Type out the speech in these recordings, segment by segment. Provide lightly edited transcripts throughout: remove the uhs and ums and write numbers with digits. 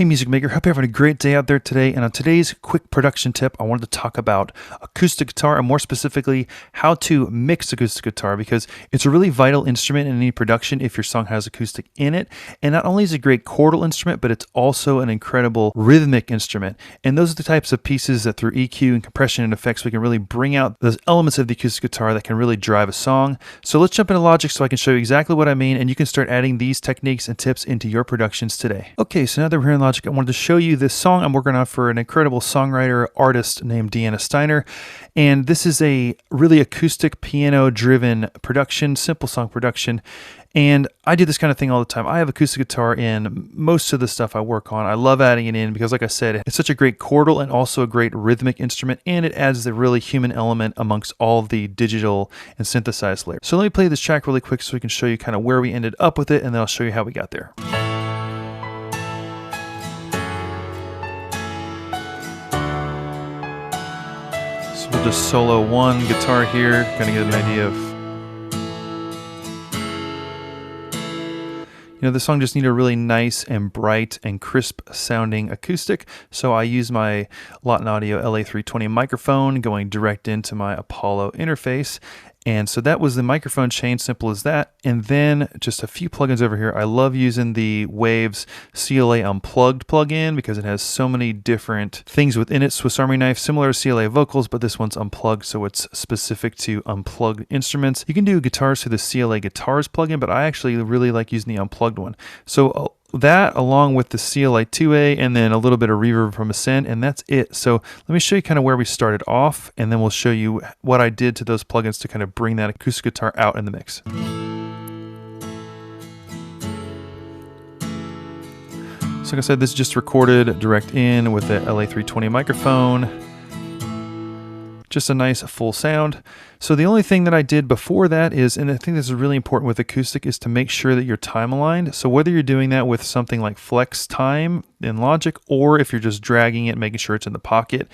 Hey Music Maker, hope you're having a great day out there today. And on today's quick production tip, I wanted to talk about acoustic guitar and more specifically how to mix acoustic guitar, because it's a really vital instrument in any production if your song has acoustic in it. And not only is it a great chordal instrument, but it's also an incredible rhythmic instrument. And those are the types of pieces that through EQ and compression and effects, we can really bring out those elements of the acoustic guitar that can really drive a song. So let's jump into Logic so I can show you exactly what I mean, and you can start adding these techniques and tips into your productions today. Okay, so now that we're here in Logic, I wanted to show you this song I'm working on for an incredible songwriter artist named Deanna Steiner. And this is a really acoustic piano driven production, simple song production. And I do this kind of thing all the time. I have acoustic guitar in most of the stuff I work on. I love adding it in because, like I said, it's such a great chordal and also a great rhythmic instrument, and it adds the really human element amongst all of the digital and synthesized layers. So let me play this track really quick so we can show you kind of where we ended up with it, and then I'll show you how we got there. So we'll just solo one guitar here, kind of get an idea of, the song just needed a really nice and bright and crisp sounding acoustic. So I use my Lawton Audio LA320 microphone going direct into my Apollo interface. And so that was the microphone chain, simple as that. And then just a few plugins over here. I love using the Waves CLA Unplugged plugin because it has so many different things within it. Swiss Army knife, similar to CLA vocals, but this one's unplugged, so it's specific to unplugged instruments. You can do guitars through the CLA Guitars plugin, but I actually really like using the unplugged one. So that along with the CLA 2A and then a little bit of reverb from Ascend, and that's it. So let me show you kind of where we started off, and then we'll show you what I did to those plugins to kind of bring that acoustic guitar out in the mix. So like I said, this is just recorded direct in with the LA320 microphone. Just a nice full sound. So the only thing that I did before that is, and I think this is really important with acoustic, is to make sure that you're time aligned. So whether you're doing that with something like Flex Time in Logic, or if you're just dragging it, making sure it's in the pocket,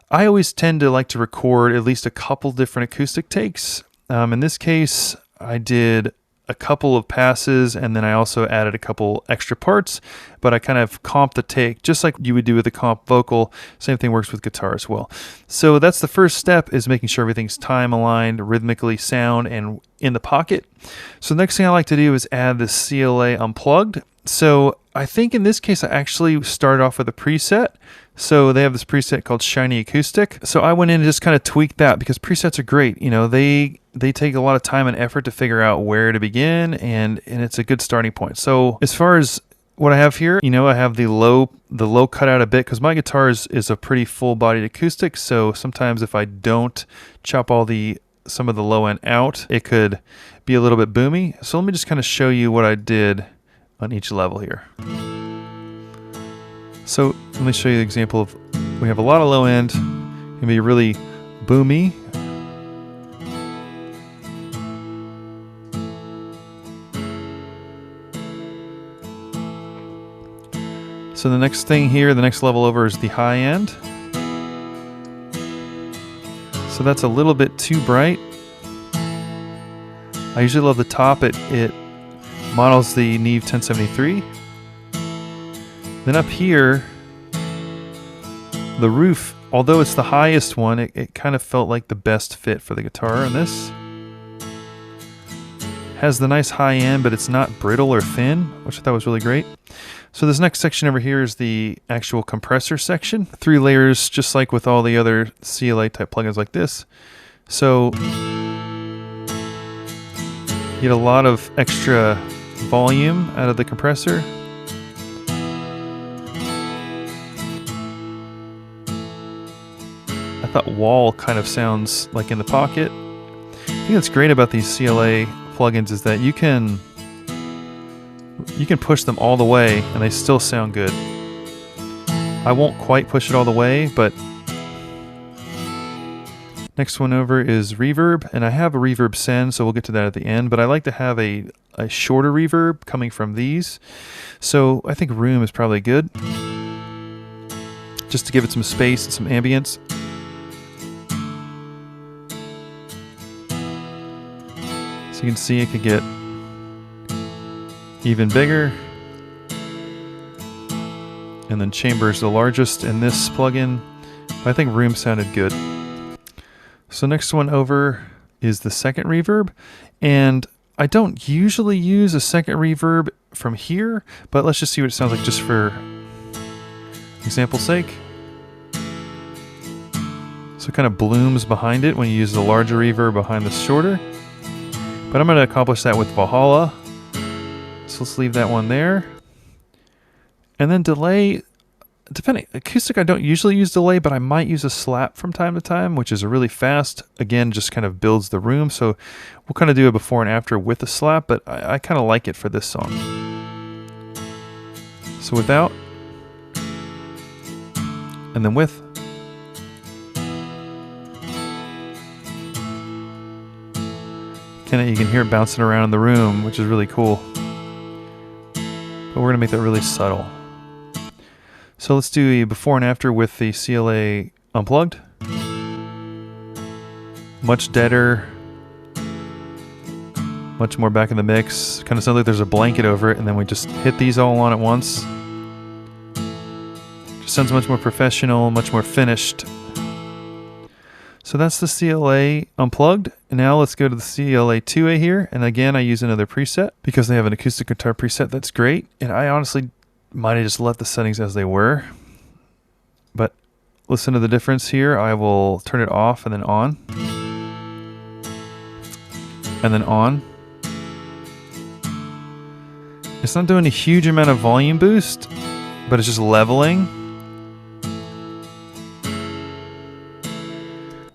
I always tend to like to record at least a couple different acoustic takes. In this case, I did a couple of passes, and then I also added a couple extra parts, but I kind of comped the take just like you would do with a comp vocal. Same thing works with guitar as well. So that's the first step, is making sure everything's time aligned, rhythmically sound, and in the pocket. So the next thing I like to do is add the CLA Unplugged. So I think in this case I actually started off with a preset. So they have this preset called Shiny Acoustic. So I went in and just kind of tweaked that because presets are great. They take a lot of time and effort to figure out where to begin, and it's a good starting point. So as far as what I have here, I have the low cut out a bit because my guitar is a pretty full-bodied acoustic. So sometimes if I don't chop some of the low end out, it could be a little bit boomy. So let me just kind of show you what I did on each level here. So let me show you the example of, we have a lot of low end, can be really boomy. So the next thing here, the next level over, is the high end. So that's a little bit too bright. I usually love the top. It models the Neve 1073. Then up here, the roof, although it's the highest one, it kind of felt like the best fit for the guitar. And this has the nice high end, but it's not brittle or thin, which I thought was really great. So this next section over here is the actual compressor section. 3 layers, just like with all the other CLA type plugins like this. So you get a lot of extra volume out of the compressor. I thought wall kind of sounds like in the pocket. I think that's great about these CLA plugins is that you can push them all the way and they still sound good. I won't quite push it all the way, but next one over is reverb, and I have a reverb send, so we'll get to that at the end, but I like to have a shorter reverb coming from these. So I think room is probably good, just to give it some space and some ambience. So you can see it could get even bigger. and then chamber is the largest in this plugin. But I think room sounded good. So next one over is the second reverb, and I don't usually use a second reverb from here, but let's just see what it sounds like just for example's sake. So it kind of blooms behind it when you use the larger reverb behind the shorter. But I'm going to accomplish that with Valhalla. So let's leave that one there. And then delay, depending, acoustic I don't usually use delay, but I might use a slap from time to time, which is a really fast, again, just kind of builds the room. So we'll kind of do a before and after with a slap, but I kind of like it for this song. So without, and then with. You can hear it bouncing around in the room, which is really cool. But we're going to make that really subtle. So let's do a before and after with the CLA unplugged. Much deader. Much more back in the mix. Kind of sounds like there's a blanket over it, and then we just hit these all on at once. Just sounds much more professional, much more finished. So that's the CLA unplugged. And now let's go to the CLA 2A here. And again, I use another preset because they have an acoustic guitar preset that's great. And I honestly might have just left the settings as they were. But listen to the difference here. I will turn it off and then on. And then on. It's not doing a huge amount of volume boost, but it's just leveling.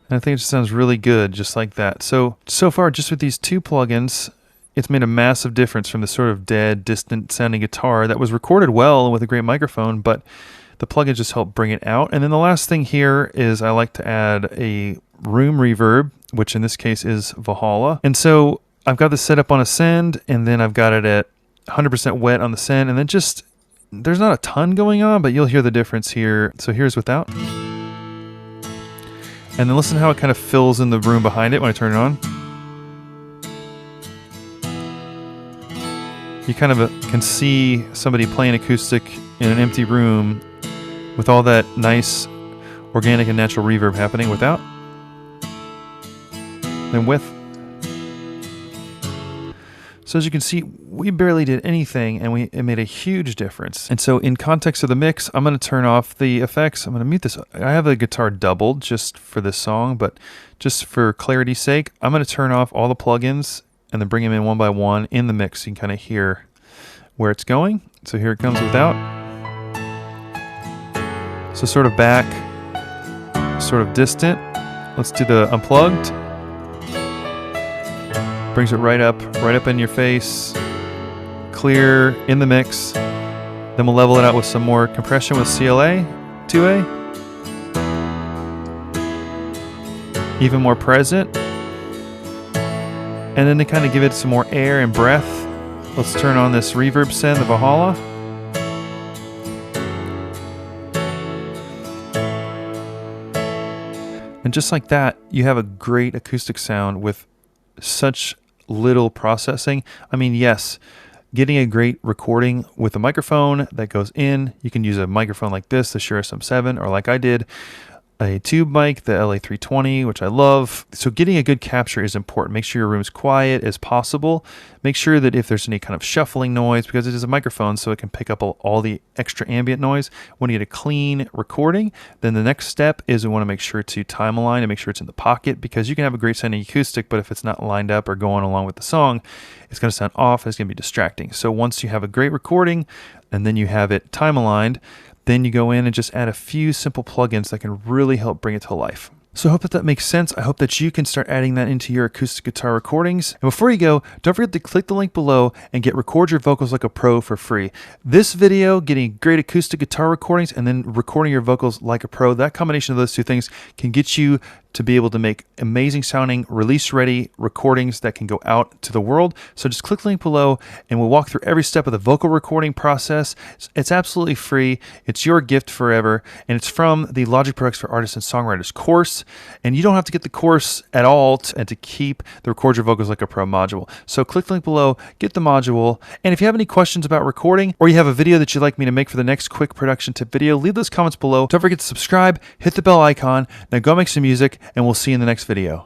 And I think it just sounds really good, just like that. So far, just with these two plugins, it's made a massive difference from the sort of dead, distant sounding guitar that was recorded well with a great microphone, but the plugins just help bring it out. And then the last thing here is I like to add a room reverb, which in this case is Valhalla. And so I've got this set up on a send, and then I've got it at 100% wet on the send, and then just, there's not a ton going on, but you'll hear the difference here. So here's without. And then listen to how it kind of fills in the room behind it when I turn it on. You kind of can see somebody playing acoustic in an empty room with all that nice organic and natural reverb happening without. Then with. So as you can see, we barely did anything, and it made a huge difference. And so in context of the mix, I'm going to turn off the effects. I'm going to mute this. I have the guitar doubled just for this song, but just for clarity's sake, I'm going to turn off all the plugins and then bring them in one by one in the mix so you can kind of hear where it's going. So here it comes without. So sort of back, sort of distant. Let's do the unplugged. Brings it right up in your face, clear in the mix. Then we'll level it out with some more compression with CLA 2A. Even more present. And then to kind of give it some more air and breath, let's turn on this reverb send, the Valhalla. And just like that, you have a great acoustic sound with such little processing. I mean, yes, getting a great recording with a microphone that goes in, you can use a microphone like this, the Shure SM7, or like I did, a tube mic, the LA320, which I love. So getting a good capture is important. Make sure your room's quiet as possible. Make sure that if there's any kind of shuffling noise, because it is a microphone, so it can pick up all the extra ambient noise. When you get a clean recording, then the next step is we want to make sure to time align and make sure it's in the pocket, because you can have a great sounding acoustic, but if it's not lined up or going along with the song, it's going to sound off and it's going to be distracting. So once you have a great recording and then you have it time aligned, then you go in and just add a few simple plugins that can really help bring it to life. So I hope that makes sense. I hope that you can start adding that into your acoustic guitar recordings. And before you go, don't forget to click the link below and get Record Your Vocals Like a Pro for free. This video, getting great acoustic guitar recordings and then recording your vocals like a pro, that combination of those two things can get you to be able to make amazing sounding, release-ready recordings that can go out to the world. So just click the link below and we'll walk through every step of the vocal recording process. It's absolutely free. It's your gift forever. And it's from the Logic Products for Artists and Songwriters course. And you don't have to get the course at all and to keep the Record Your Vocals Like a Pro module. So click the link below, get the module. And if you have any questions about recording, or you have a video that you'd like me to make for the next quick production tip video, leave those comments below. Don't forget to subscribe, hit the bell icon. Now go make some music, and we'll see you in the next video.